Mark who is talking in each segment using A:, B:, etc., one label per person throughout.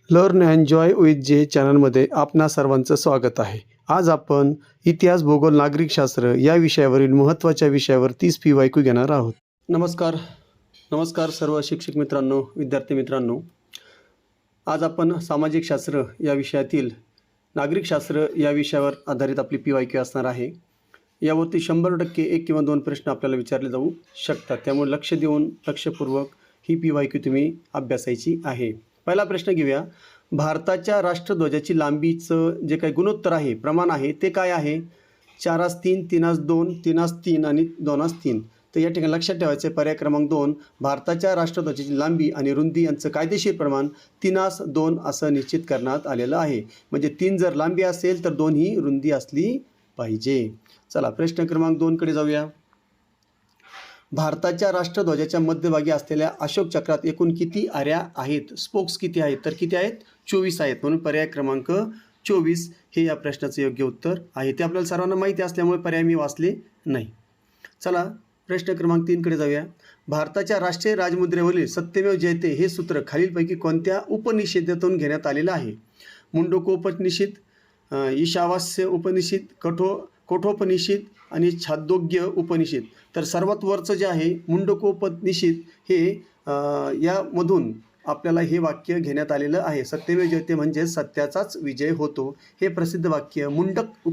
A: Learn enjoy with J चॅनलमध्ये आपणा सर्वांचं स्वागत आहे. आज आपण इतिहास, भूगोल, नागरिकशास्त्र या विषयावरील महत्त्वाच्या विषयावर 30 PYQ घेणार आहोत. नमस्कार सर्व शिक्षक मित्रांनो, विद्यार्थी मित्रांनो. आज आपण सामाजिक शास्त्र या विषयातील नागरिकशास्त्र या विषयावर आधारित आपली PYQ असणार आहे. यावरती 100% 1 किंवा 2 प्रश्न आपल्याला विचारले जाऊ शकतात. त्यामुळे लक्ष देऊन लक्षपूर्वक ही PYQ तुम्ही अभ्यासायची आहे. पहिला प्रश्न घेऊया. भारताच्या राष्ट्रध्वजाची लांबीचं जे काही गुणोत्तर आहे, प्रमाण आहे, ते काय आहे? 4:3, 3:2, 3:3 आणि 2:3. तर या ठिकाणी लक्षात ठेवायचं आहे. पर्याय क्रमांक 2, भारताच्या राष्ट्रध्वजाची लांबी आणि रुंदी यांचं कायदेशीर प्रमाण 3:2 असं निश्चित करण्यात आलेलं आहे. म्हणजे 3 जर लांबी असेल तर 2 ही रुंदी असली पाहिजे. चला प्रश्न क्रमांक 2 कडे जाऊया. भारताच्या राष्ट्रध्वजाच्या मध्यभागी असलेल्या अशोक चक्रात एकूण किती आऱ्या आहेत? स्पोक्स किती आहेत? तर किती आहेत? 24 आहेत. म्हणून पर्याय क्रमांक 24 हे या प्रश्नाचं योग्य उत्तर आहे. ते आपल्याला सर्वांना माहिती असल्यामुळे पर्याय मी वाचले नाही. चला प्रश्न क्रमांक 3 कडे जाऊया. भारताच्या राष्ट्रीय राजमुद्रेवरील सत्यमेव जयते हे सूत्र खालीलपैकी कोणत्या उपनिषेधातून घेण्यात आलेलं आहे? मुंडकोपनिषद, ईशावास्य उपनिषद, कठोपनिषद आणि छांदोग्य उपनिषद. तर सर्वात वरचं जे आहे मुंडकोपनिषद हे यामधून आपल्याला हे वाक्य घेण्यात आलेलं आहे. सत्यमेव जयते म्हणजे सत्याचाच विजय होतो. हे प्रसिद्ध वाक्य मुंडक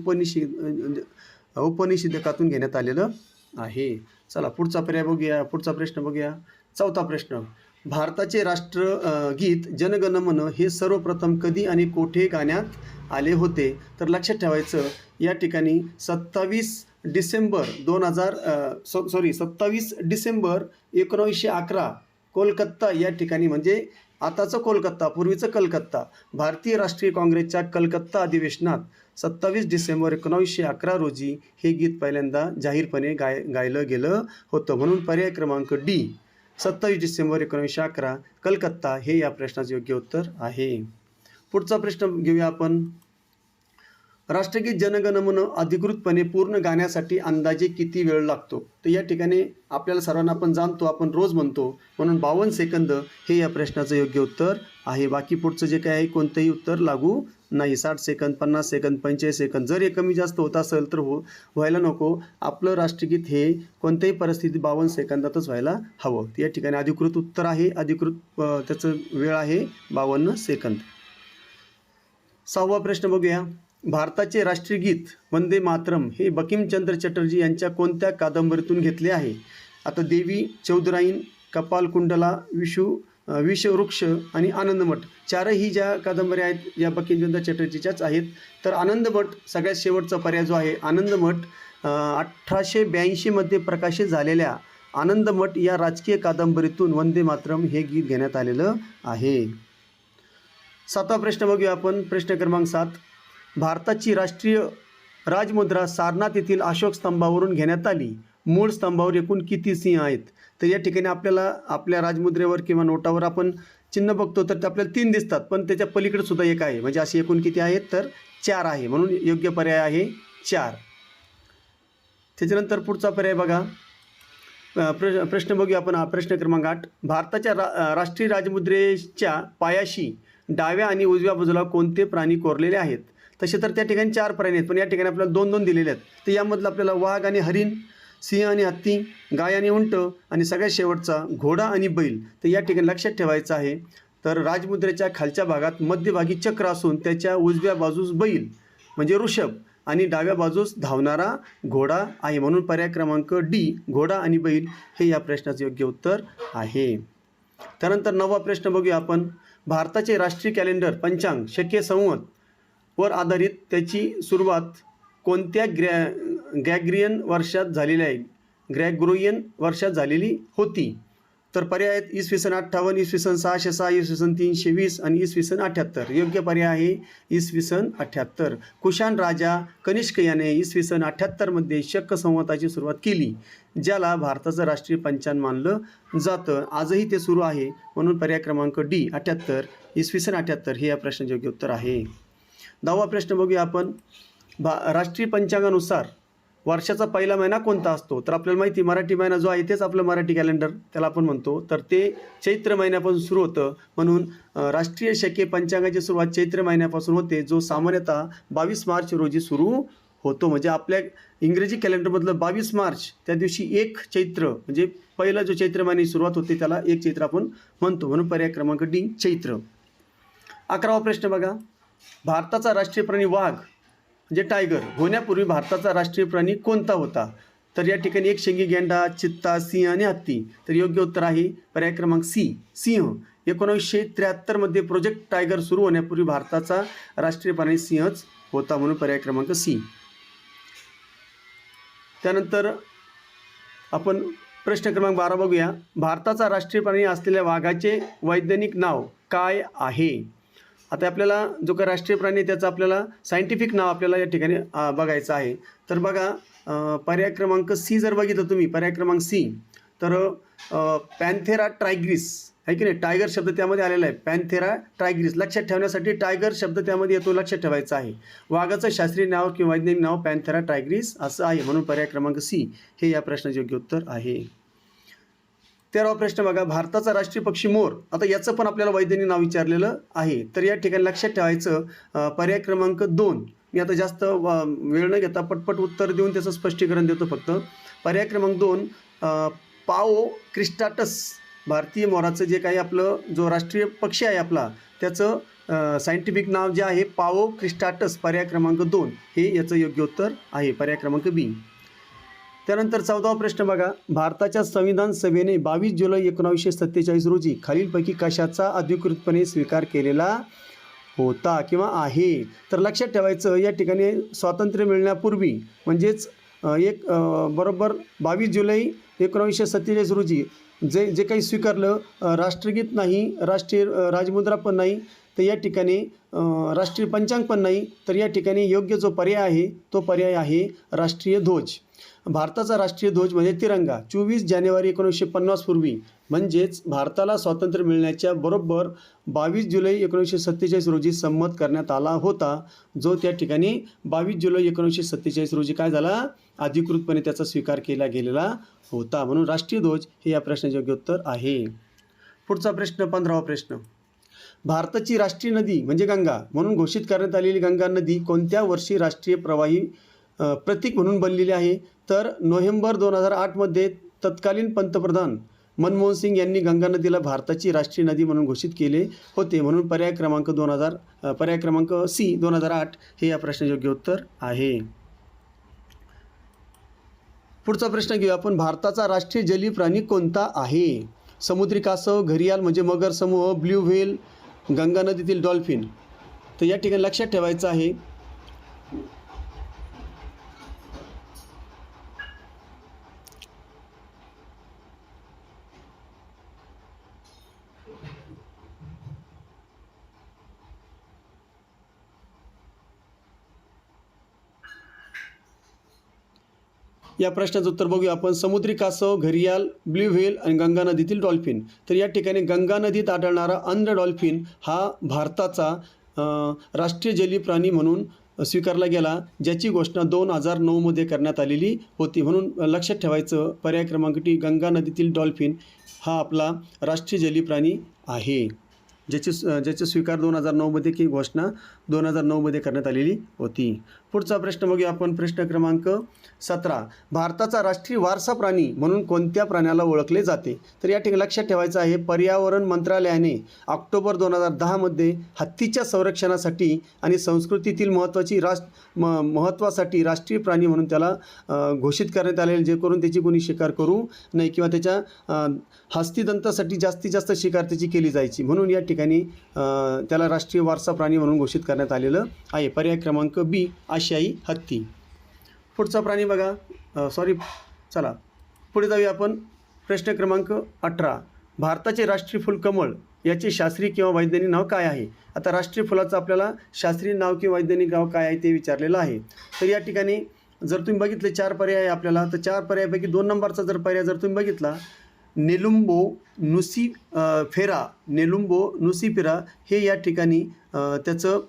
A: उपनिषदकातून घेण्यात आलेलं आहे. चला पुढचा प्रश्न बघूया. चौथा प्रश्न. भारताचे राष्ट्रगीत जनगण मन हे सर्वप्रथम कधी आणि कोठे गाण्यात आले होते? तर लक्षात ठेवायचं या ठिकाणी 27 डिसेंबर 1911 कोलकाता या ठिकाणी, म्हणजे आताचं कोलकाता, पूर्वीचं कलकत्ता, भारतीय राष्ट्रीय काँग्रेसच्या कलकत्ता अधिवेशनात 27 डिसेंबर 1911 रोजी हे गीत पहिल्यांदा जाहीरपणे गायलं गेलं होतं. म्हणून पर्याय क्रमांक डी 27 डिसेंबर 1911 कलकत्ता हे या प्रश्नाचं योग्य उत्तर आहे. पुढचा प्रश्न घेऊया आपण. राष्ट्रगीत जनगण मन अधिकृतपणे पूर्ण गाण्यासाठी अंदाजे किती वेळ लागतो? तर या ठिकाणी आपल्याला सर्वांना आपण जाणतो, आपण रोज म्हणतो, म्हणून 52 सेकंद हे या प्रश्नाचं योग्य उत्तर आहे. बाकी पुढचं जे काय आहे कोणतंही उत्तर लागू नाही. 60 सेकंद, 50 सेकंद, 45 सेकंद जर हे कमी जास्त होत असेल तर व्हायला नको. आपलं राष्ट्रगीत हे कोणत्याही परिस्थितीत 52 सेकंदातच व्हायला हवं. या ठिकाणी अधिकृत उत्तर आहे, त्याचं वेळ आहे 52 सेकंद. 6वा प्रश्न बघूया. भारताचे राष्ट्रीय गीत वंदे मातरम हे बंकिमचंद्र चटर्जी यांच्या कोणत्या कादंबरीतून घेतले आहे? आता देवी, चौधराईन, कपालकुंडला, विषवृक्ष आणि आनंदमठ चारही ज्या कादंबऱ्या आहेत या बंकिमचंद्र चटर्जीच्याच आहेत. तर आनंदमठ सगळ्यात शेवटचा पर्याय जो आहे, आनंदमठ 1882 मध्ये प्रकाशित झालेल्या आनंदमठ या राजकीय कादंबरीतून वंदे मातरम हे गीत घेण्यात आलेलं आहे. 7वा प्रश्न बघूया आपण. प्रश्न क्रमांक 7. भारताची राष्ट्रीय राजमुद्रा सारनाथ येथील अशोक स्तंभावरून घेण्यात आली. मूळ स्तंभावर एकूण किती सिंह आहेत? तर या ठिकाणी आपल्याला आपल्या राजमुद्रेवर किंवा नोटावर आपण चिन्ह बघतो तर ते आपल्याला 3 दिसतात, पण त्याच्या पलीकडे सुद्धा एक आहे. म्हणजे असे एकूण किती आहेत? तर 4 आहे. म्हणून योग्य पर्याय आहे 4. त्याच्यानंतर पुढचा पर्याय बघा. प्रश्न बघूया आपण. प्रश्न क्रमांक 8. भारताच्या राष्ट्रीय राजमुद्रेच्या पायाशी डाव्या आणि उजव्या बाजूला कोणते प्राणी कोरलेले आहेत? तसे तर त्या ठिकाणी 4 प्राणी आहेत, पण या ठिकाणी आपल्याला 2-2 दिलेले आहेत. तर यामधलं आपल्याला वाघ आणि हरिण, सिंह आणि हत्ती, गाय आणि उंट आणि सगळ्यात शेवटचा घोडा आणि बैल. तर या ठिकाणी लक्षात ठेवायचं आहे. तर राजमुद्रेच्या खालच्या भागात मध्यभागी चक्र असून त्याच्या उजव्या बाजूस बैल म्हणजे ऋषभ आणि डाव्या बाजूस धावणारा घोडा आहे. म्हणून पर्याय क्रमांक डी घोडा आणि बैल हे या प्रश्नाचं योग्य उत्तर आहे. त्यानंतर 9वा प्रश्न बघूया आपण. भारताचे राष्ट्रीय कॅलेंडर पंचांग शके संवत वर आधारित त्याची सुरुवात कोणत्या ग्रॅगोरियन वर्षात झालेली होती? तर पर्याय आहेत इसवी 58, इसवी 606, इसवी 320 आणि इसवी 78. योग्य पर्याय आहे इसवी 78. कुशाण राजा कनिष्क याने इसवी 78 मध्ये शक संवताची सुरुवात केली, ज्याला भारताचं राष्ट्रीय पंचांग मानलं जातं. आजही ते सुरू आहे. म्हणून पर्याय क्रमांक डी 78 इसवी 78 हे या प्रश्नाचे योग्य उत्तर आहे. 10वा प्रश्न बघूया आपण. राष्ट्रीय पंचांगानुसार वर्षाचा पहिला महिना कोणता असतो? तर आपल्याला माहिती मराठी महिना जो आहे तेच आपलं मराठी कॅलेंडर त्याला आपण म्हणतो. तर ते चैत्र महिन्यापासून सुरू होतं. म्हणून राष्ट्रीय शके पंचांगाची सुरुवात चैत्र महिन्यापासून होते, जो सामान्यतः 22 मार्च रोजी सुरू होतो. म्हणजे आपल्या इंग्रजी कॅलेंडरमधलं 22 मार्च त्या दिवशी 1 चैत्र म्हणजे पहिला जो चैत्र महिन्याची सुरुवात होते त्याला 1 चैत्र आपण म्हणतो. म्हणून पर्याय क्रमांक डी चैत्र. 11वा प्रश्न बघा. भारताचा राष्ट्रीय प्राणी वाघ म्हणजे टायगर होण्यापूर्वी भारताचा राष्ट्रीय प्राणी कोणता होता? तर या ठिकाणी एकशेंगी गेंडा, चित्ता, सिंह आणि हत्ती. तर योग्य उत्तर आहे पर्याय क्रमांक सी सिंह. 1973 मध्ये प्रोजेक्ट टायगर सुरू होण्यापूर्वी भारताचा राष्ट्रीय प्राणी सिंहच होता. म्हणून पर्याय क्रमांक सी. त्यानंतर आपण प्रश्न क्रमांक 12 बघूया. भारताचा राष्ट्रीय प्राणी असलेल्या वाघाचे वैज्ञानिक नाव काय आहे? आता आपल्याला जो काही राष्ट्रीय प्राणी त्याचं आपल्याला सायंटिफिक नाव आपल्याला या ठिकाणी बघायचं आहे. तर बघा पर्याय क्रमांक सी जर बघितलं तुम्ही, पर्याय क्रमांक सी, तर पॅन्थेरा टायग्रिस आहे की नाही. टायगर शब्द त्यामध्ये आलेला आहे. पॅन्थेरा टायग्रिस लक्षात ठेवण्यासाठी टायगर शब्द त्यामध्ये येतो, लक्षात ठेवायचा आहे. वाघाचं शास्त्रीय नाव किंवा वैज्ञानिक नाव पॅन्थेरा टायग्रिस असं आहे. म्हणून पर्याय क्रमांक सी हे या प्रश्नाचे योग्य उत्तर आहे. 13वा प्रश्न बघा. भारताचा राष्ट्रीय पक्षी मोर. आता याचं पण आपल्याला वैज्ञानिक नाव विचारलेलं आहे. तर या ठिकाणी लक्षात ठेवायचं पर्याय क्रमांक 2. मी आता जास्त वेळ न घेता पटपट उत्तर देऊन त्याचं स्पष्टीकरण देतो फक्त. पर्याय क्रमांक 2 पाओ क्रिस्टाटस. भारतीय मोराचं जे काही आपलं जो राष्ट्रीय पक्षी आहे आपला त्याचं सायंटिफिक नाव जे आहे पाओ क्रिस्टाटस. पर्याय क्रमांक 2 हे याचं योग्य उत्तर आहे. पर्याय क्रमांक बी. त्यानंतर 14वा प्रश्न बघा. भारताच्या संविधान सभेने 22 जुलै 1947 रोजी खालीलपैकी कशाचा अधिकृतपणे स्वीकार केलेला होता किंवा आहे? तर लक्षात ठेवायचं या ठिकाणी स्वातंत्र्य मिळण्यापूर्वी म्हणजेच बरोबर 22 जुलै 1947 रोजी जे काही स्वीकारलं, राष्ट्रगीत नाही, राष्ट्रीय राजमुद्रा पण नाही, तर या ठिकाणी राष्ट्रीय पंचांग पण नाही. तर या ठिकाणी योग्य जो पर्याय आहे तो पर्याय आहे राष्ट्रीय ध्वज. भारताचा राष्ट्रीय ध्वज म्हणजे तिरंगा 24 जानेवारी 1950 पूर्वी म्हणजेच भारताला स्वातंत्र्य मिळण्याच्या बरोबर 22 जुलै 1947 रोजी संमत करण्यात आला होता, जो त्या ठिकाणी 22 जुलै 1947 रोजी काय झाला, अधिकृतपणे त्याचा स्वीकार केला गेलेला होता. म्हणून राष्ट्रीय ध्वज हे या प्रश्नाचे योग्य उत्तर आहे. पुढचा प्रश्न 15वा प्रश्न. भारताची राष्ट्रीय नदी म्हणजे गंगा म्हणून घोषित करण्यात आलेली गंगा नदी कोणत्या वर्षी राष्ट्रीय प्रवाही प्रतीक म्हणून बनलेली आहे? तर नोव्हेंबर 2008 मध्ये तत्कालीन पंतप्रधान मनमोहन सिंग यांनी गंगा नदीला भारताची राष्ट्रीय नदी म्हणून घोषित केले होते. म्हणून पर्याय क्रमांक सी 2008 हे या प्रश्नाचे योग्य उत्तर आहे. पुढचा प्रश्न घेऊया आपण. भारताचा राष्ट्रीय जलीय प्राणी कोणता आहे? समुद्री कासव, घरियाल म्हणजे मगर समूह, ब्ल्यू व्हेल, गंगा नदीतील डॉल्फिन. तर या ठिकाणी लक्षात ठेवायचं आहे या प्रश्नाचं उत्तर बघूया आपण. समुद्री कासव, घरियाल, ब्ल्यू व्हेल आणि गंगा नदीतील डॉल्फिन. तर या ठिकाणी गंगा नदीत आढळणारा अंध डॉल्फिन हा भारताचा राष्ट्रीय जलीय प्राणी म्हणून स्वीकारला गेला, ज्याची घोषणा 2009 मध्ये करण्यात आलेली होती. म्हणून लक्षात ठेवायचं पर्याय क्रमांक टी गंगा नदीतील डॉल्फिन हा आपला राष्ट्रीय जलीय प्राणी आहे, ज्याचे स्वीकार 2009 मध्ये की घोषणा 2009 मध्ये करण्यात आलेली होती. पुढचा प्रश्न बघूया आपण. प्रश्न क्रमांक 17. भारताचा राष्ट्रीय वारसा प्राणी म्हणून कोणत्या प्राण्याला ओळखले जाते? तर या ठिकाणी लक्षात ठेवायचं आहे पर्यावरण मंत्रालयाने ऑक्टोबर 2010 मध्ये हत्तीच्या संरक्षणासाठी आणि संस्कृतीतील महत्त्वासाठी राष्ट्रीय प्राणी म्हणून त्याला घोषित करण्यात आलेले, जे करून त्याची कोणी शिकार करू नाही किंवा त्याच्या हस्तिदंतासाठी जास्तीत जास्त शिकार त्याची केली जायची. म्हणून या ठिकाणी त्याला राष्ट्रीय वारसा प्राणी म्हणून घोषित करण्यात आलेलं आहे. पर्याय क्रमांक बी आशियाई हत्ती. पुढचा प्राणी बघा. चला पुढे जाऊया आपण. प्रश्न क्रमांक 18. भारताचे राष्ट्रीय फूल कमळ याचे शास्त्रीय किंवा वैज्ञानिक नाव काय आहे? आता राष्ट्रीय फुलाचं आपल्याला शास्त्रीय नाव किंवा वैज्ञानिक नाव काय आहे ते विचारलेलं आहे. तर या ठिकाणी जर तुम्ही बघितले 4 पर्याय आहे आपल्याला, तर 4 पर्यायापैकी 2 नंबरचा जर पर्याय जर तुम्ही बघितला नेलुम्बो नुसिफेरा हे या ठिकाणी त्याचं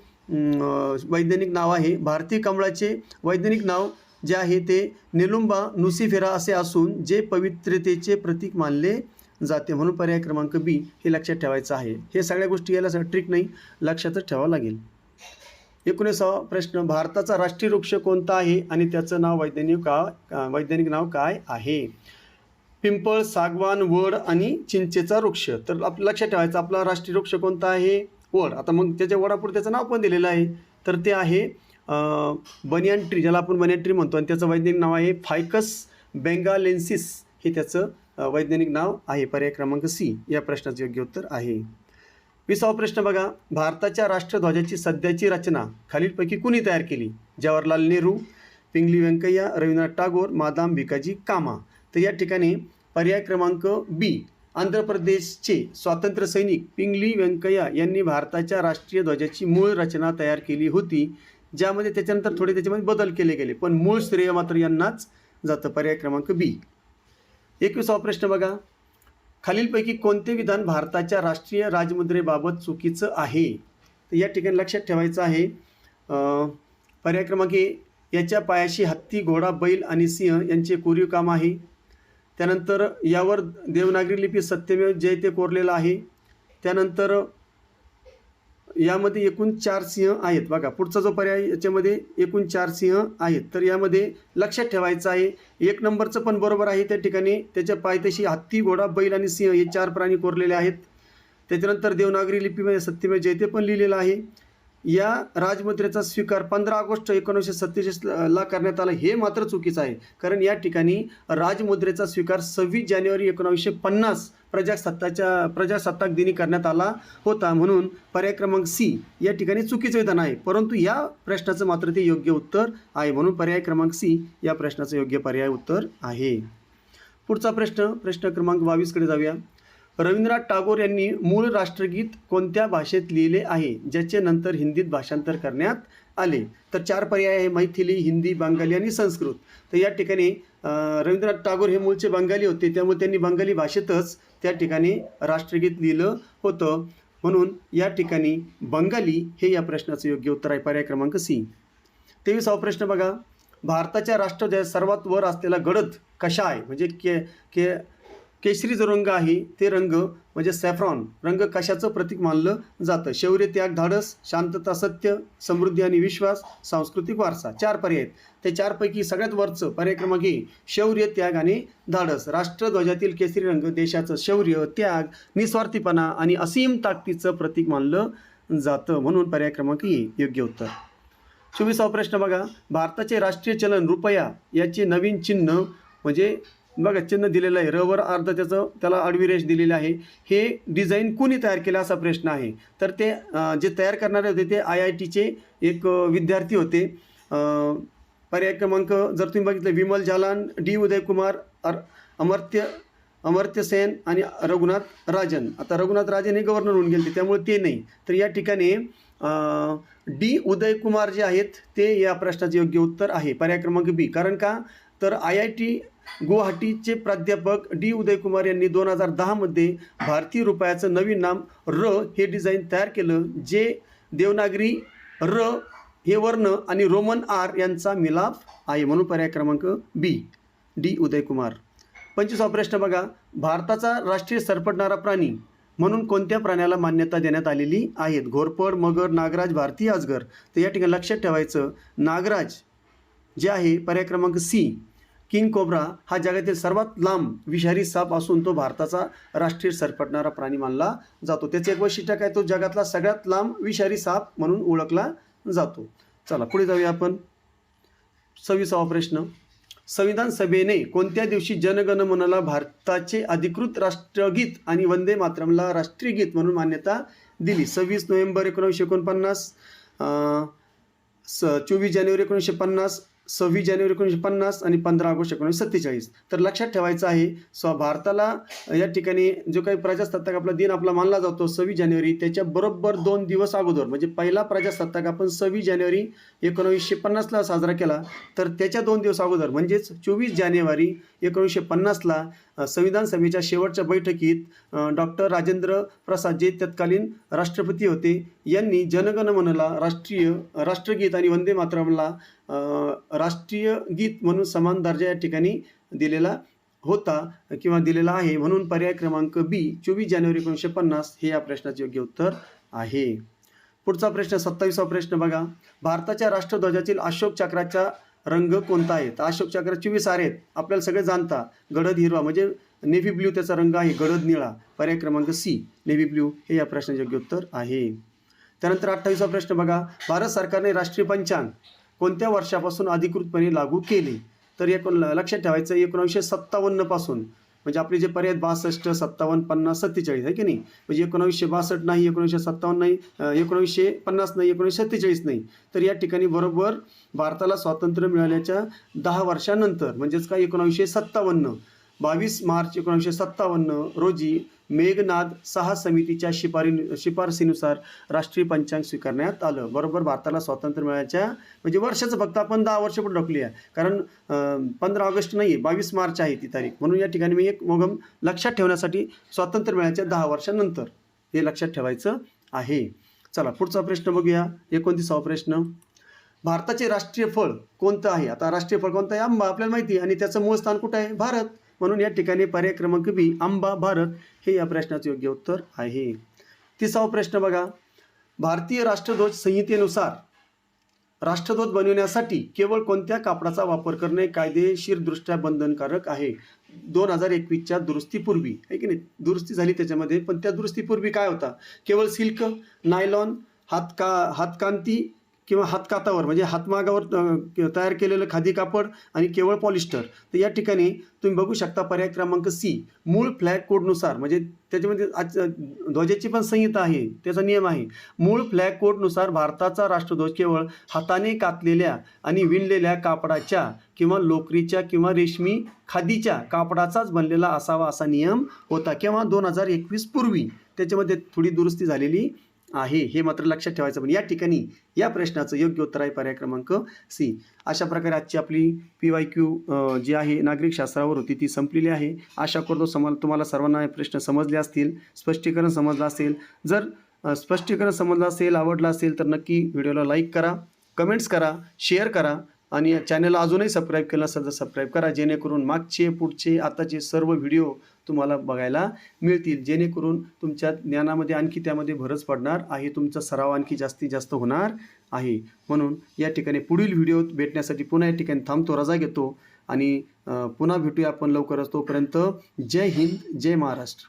A: वैज्ञानिक नाव आहे. भारतीय कमळाचे वैज्ञानिक नाव जे आहे ते निलुंबा नुसिफेरा असे असून जे पवित्रतेचे प्रतीक मानले जाते, म्हणून पर्याय क्रमांक बी हे लक्षात ठेवायचं आहे. हे सगळ्या गोष्टी याला ट्रिक नाही, लक्षातच ठेवावं लागेल. 19वा प्रश्न, भारताचा राष्ट्रीय वृक्ष कोणता आहे आणि त्याचं नाव वैज्ञानिक नाव काय आहे? पिंपळ, सागवान, वड आणि चिंचेचा वृक्ष. तर लक्षात ठेवायचं आपला राष्ट्रीय वृक्ष कोणता आहे? वड. आता मग त्याच्या वडापुढे त्याचं नाव पण दिलेलं आहे, तर ते आहे बनियन ट्री, ज्याला आपण बनियन ट्री म्हणतो, आणि त्याचं वैज्ञानिक नाव आहे फायकस बेंगालेन्सिस, हे त्याचं वैज्ञानिक नाव आहे. पर्याय क्रमांक सी या प्रश्नाचं योग्य उत्तर आहे. 20वा प्रश्न बघा, भारताच्या राष्ट्रध्वजाची सध्याची रचना खालीलपैकी कुणी तयार केली? जवाहरलाल नेहरू, पिंगली व्यंकय्या, रवींद्रनाथ टागोर, मादाम भिकाजी कामा. तर या ठिकाणी पर्याय क्रमांक बी, आंध्र प्रदेशचे स्वातंत्र्य सैनिक पिंगली व्यंकय्या यांनी भारताच्या राष्ट्रीय ध्वजाची मूळ रचना तयार केली होती, ज्यामध्ये त्याच्यानंतर थोडे त्याच्यामध्ये बदल केले गेले, पण मूळ श्रेय मात्र यांनाच जातं. पर्याय क्रमांक बी. 21वा प्रश्न बघा, खालीलपैकी कोणते विधान भारताच्या राष्ट्रीय राजमुद्रेबाबत चुकीचं आहे? तर या ठिकाणी लक्षात ठेवायचं आहे पर्याय क्रमांक ए, याच्या पायाशी हत्ती, घोडा, बैल आणि सिंह यांचे कोरीव काम आहे. त्यानंतर यावर देवनागरी लिपी सत्यमेव जयते कोरलेलं आहे. त्यानंतर यामध्ये एकूण 4 सिंह आहेत. बघा पुढचा जो पर्याय याच्यामध्ये एकूण 4 सिंह आहेत, तर यामध्ये लक्षात ठेवायचं आहे 1 नंबरचं पण बरोबर आहे. त्या ठिकाणी त्याच्या पायथ्याशी हत्ती, घोडा, बैल आणि सिंह हे 4 प्राणी कोरलेले आहेत. त्याच्यानंतर देवनागरी लिपीमध्ये सत्यमेव जयते पण लिहिलेलं आहे. या राजमुद्रेचा स्वीकार 15 ऑगस्ट 1947ला करण्यात आला, हे मात्र चुकीचं आहे, कारण या ठिकाणी राजमुद्रेचा स्वीकार 26 जानेवारी 1950 प्रजासत्ताक दिनी करण्यात आला होता, म्हणून पर्याय क्रमांक सी या ठिकाणी चुकीचं विधान आहे. परंतु या प्रश्नाचं मात्र ते योग्य उत्तर आहे, म्हणून पर्याय क्रमांक सी या प्रश्नाचं योग्य पर्याय उत्तर आहे. पुढचा प्रश्न क्रमांक 22 कडे जाऊया. रवींद्रनाथ टागोर यांनी मूळ राष्ट्रगीत कोणत्या भाषेत लिहिले आहे, ज्याचे नंतर हिंदीत भाषांतर करण्यात आले? तर 4 पर्याय आहे, मैथिली, हिंदी, बंगाली आणि संस्कृत. तर या ठिकाणी रवींद्रनाथ टागोर हे मूळचे बंगाली होते, त्यामुळे त्यांनी बंगाली भाषेतच त्या ठिकाणी राष्ट्रगीत लिहिलं होतं, म्हणून या ठिकाणी बंगाली हे या प्रश्नाचं योग्य उत्तर आहे. पर्याय क्रमांक सी. 23वा प्रश्न बघा, भारताच्या राष्ट्रध्वजात सर्वात वर असलेला गडद कशा आहे? म्हणजे केशरी जो रंग आहे ते रंग म्हणजे सॅफ्रॉन रंग कशाचं प्रतीक मानलं जातं? शौर्य, त्याग, धाडस, शांतता, सत्य, समृद्धी आणि विश्वास, सांस्कृतिक वारसा. 4 पर्याय आहेत. ते 4 पैकी सगळ्यात वरचं पर्याय क्रमांक ए, शौर्य, त्याग आणि धाडस. राष्ट्रध्वजातील केशरी रंग देशाचं शौर्य, त्याग, निस्वार्थीपणा आणि असीम ताकदीचं प्रतीक मानलं जातं, म्हणून पर्याय क्रमांक ए योग्य उत्तर. 24वा प्रश्न बघा, भारताचे राष्ट्रीय चलन रुपया याचे नवीन चिन्ह म्हणजे बघा चिन्ह दिलेलं आहे, रवर अर्ध त्याला आडवी रेष दिलेली आहे, हे डिझाईन कुणी तयार केलं असा प्रश्न आहे. तर ते जे तयार करणारे होते ते IITचे एक विद्यार्थी होते. पर्याय क्रमांक जर तुम्ही बघितलं, विमल जालान, डी उदयकुमार, अमर्त्य सेन आणि रघुनाथ राजन. आता रघुनाथ राजन हे गव्हर्नर होऊन गेले, त्यामुळे ते नाही. तर या ठिकाणी डी उदयकुमार जे आहेत ते या प्रश्नाचे योग्य उत्तर आहे. पर्याय क्रमांक बी. कारण का, तर IIT गुवाहाटीचे प्राध्यापक डी उदयकुमार यांनी 2010 मध्ये भारतीय रुपयाचं नवीन नाम र हे डिझाईन तयार केलं, जे देवनागरी र हे वर्ण आणि रोमन आर यांचा मिलाप आहे, म्हणून पर्याय क्रमांक बी डी उदयकुमार. 25वा प्रश्न बघा, भारताचा राष्ट्रीय सरपटणारा प्राणी म्हणून कोणत्या प्राण्याला मान्यता देण्यात आलेली आहेत? घोरपड, मगर, नागराज, भारतीय अजगर. तर या ठिकाणी लक्षात ठेवायचं, नागराज जे आहे पर्याय क्रमांक सी, किंग कोब्रा हा जगातील सर्वात लांब विषारी साप असून तो भारताचा राष्ट्रीय सरपटणारा प्राणी मानला जातो. त्याचे एक वैशिष्ट्य काय, तो जगातला सगळ्यात लांब विषारी साप म्हणून ओळखला जातो. चला पुढे जाऊया आपण. 26वा प्रश्न, संविधान सभेने कोणत्या दिवशी जनगण मनला भारताचे अधिकृत राष्ट्रगीत आणि वंदे मातरमला राष्ट्रीय गीत म्हणून मान्यता दिली? 26 नोव्हेंबर 1949, 24 जानेवारी 1950, 26 जानेवारी 1950 आणि 15 ऑगस्ट 1947. तर लक्षात ठेवायचं आहे, भारताला या ठिकाणी जो काही प्रजासत्ताक आपला दिन आपला मानला जातो 26 जानेवारी, त्याच्या बरोबर 2 दिवस अगोदर म्हणजे पहिला प्रजासत्ताक आपण 26 जानेवारी 1950ला साजरा केला, तर त्याच्या 2 दिवस अगोदर म्हणजेच 24 जानेवारी 1950ला संविधान सभेच्या शेवटच्या बैठकीत डॉक्टर राजेंद्र प्रसाद जे तत्कालीन राष्ट्रपती होते यांनी जनगण मनला राष्ट्रगीत आणि वंदे मातरमला राष्ट्रीय गीत म्हणून समान दर्जा या ठिकाणी दिलेला होता किंवा दिलेला आहे. म्हणून पर्याय क्रमांक बी 24 जानेवारी 1950 हे या प्रश्नाचे योग्य उत्तर आहे. पुढचा प्रश्न 27वा प्रश्न बघा. भारताच्या राष्ट्रध्वजातील अशोक चक्राचा रंग कोणता आहे? तर अशोक चक्र 24 आहेत, आपल्याला सगळे जाणता. गडद हिरवा म्हणजे नेव्ही ब्ल्यू त्याचा रंग आहे, गडद निळा. पर्याय क्रमांक सी नेव्ही ब्ल्यू हे या प्रश्नाचे योग्य उत्तर आहे. त्यानंतर 28वा प्रश्न बघा. भारत सरकारने राष्ट्रीय पंचांग कोणत्या वर्षापासून अधिकृतपणे लागू केले? तर लक्षात ठेवायचं 1957 पासून, म्हणजे आपले जे पर्याय 62, 57, 50, 47 आहे की नाही. म्हणजे 1962 नाही, 1957 नाही, 1950 नाही, 1947 नाही. तर या ठिकाणी बरोबर भारताला स्वातंत्र्य मिळाल्याच्या 10 वर्षानंतर म्हणजेच काय 1957 22 मार्च 1957 रोजी मेघनाद 6 समितीच्या शिफारसीनुसार राष्ट्रीय पंचांग स्वीकारण्यात आलं. बरोबर भारताला स्वातंत्र्य मिळाल्याच्या म्हणजे वर्षाचं फक्त आपण 10 वर्ष पण टाकली आहे, कारण 15 ऑगस्ट नाही 22 मार्च आहे ती तारीख. म्हणून या ठिकाणी मी एक मोगम लक्षात ठेवण्यासाठी स्वातंत्र्य मिळाल्याच्या 10 वर्षानंतर हे लक्षात ठेवायचं आहे. चला पुढचा प्रश्न बघूया. 29वा प्रश्न. भारताचे राष्ट्रीय फळ कोणतं आहे? आता राष्ट्रीय फळ कोणतं आहे? आंबा आपल्याला माहिती आहे, आणि त्याचं मूळ स्थान कुठं आहे? भारत. म्हणून या ठिकाणी पर्याय क्रमांक बी आंबा भारत हे या प्रश्नाचे योग्य उत्तर आहे. 30वा प्रश्न बघा. भारतीय राष्ट्रध्वज संहितेनुसार राष्ट्रध्वज बनविण्यासाठी केवळ कोणत्या कापडाचा वापर करणे कायदेशीरदृष्ट्या बंधनकारक आहे? 2021च्या दुरुस्तीपूर्वी आहे की नाही, दुरुस्ती झाली त्याच्यामध्ये, पण त्या दुरुस्तीपूर्वी काय होता? केवळ सिल्क, नायलॉन, हातकांती किंवा हातकातावर म्हणजे हातमागावर तयार केलेलं खादी कापड आणि केवळ पॉलिस्टर. तर या ठिकाणी तुम्ही बघू शकता पर्याय क्रमांक सी मूळ फ्लॅग कोडनुसार, म्हणजे त्याच्यामध्ये ध्वजाची पण संहिता आहे, त्याचा नियम आहे. मूळ फ्लॅग कोडनुसार भारताचा राष्ट्रध्वज केवळ हाताने कातलेल्या आणि विणलेल्या कापडाच्या किंवा लोकरीच्या किंवा रेशमी खादीच्या कापडाचाच बनलेला असावा असा नियम होता. केव्हा? 2021 पूर्वी. त्याच्यामध्ये थोडी दुरुस्ती झालेली आहे, हे मात्र लक्षात ठेवायचं. पण या ठिकाणी या प्रश्नाचं योग्य उत्तर आहे पर्याय क्रमांक सी. अशा प्रकारे आजची आपली PYQ जी आहे नागरिक शास्त्रावर होती ती संपलेली आहे. आशा करतो तुम्हाला सर्वांना हे प्रश्न समजले असतील, स्पष्टीकरण समजलं असेल. जर स्पष्टीकरण समजलं असेल, आवडलं असेल तर नक्की व्हिडिओला लाईक करा, कमेंट्स करा, शेअर करा आणि चॅनलला अजूनही सबस्क्राईब केलं असेल तर सबस्क्राईब करा, जेणेकरून मागचे पुढचे आताचे सर्व व्हिडिओ तुम्हाला बघायला मिळतील, जेणेकरून तुमच्या ज्ञानामध्ये आणखी त्यामध्ये भरच पडणार आहे, तुमचा सराव आणखी जास्तीत जास्त होणार आहे. म्हणून या ठिकाणी पुढील व्हिडिओ भेटण्यासाठी पुन्हा या ठिकाणी थांबतो, रजा घेतो आणि पुन्हा भेटूया आपण लवकरच. तोपर्यंत जय हिंद, जय महाराष्ट्र.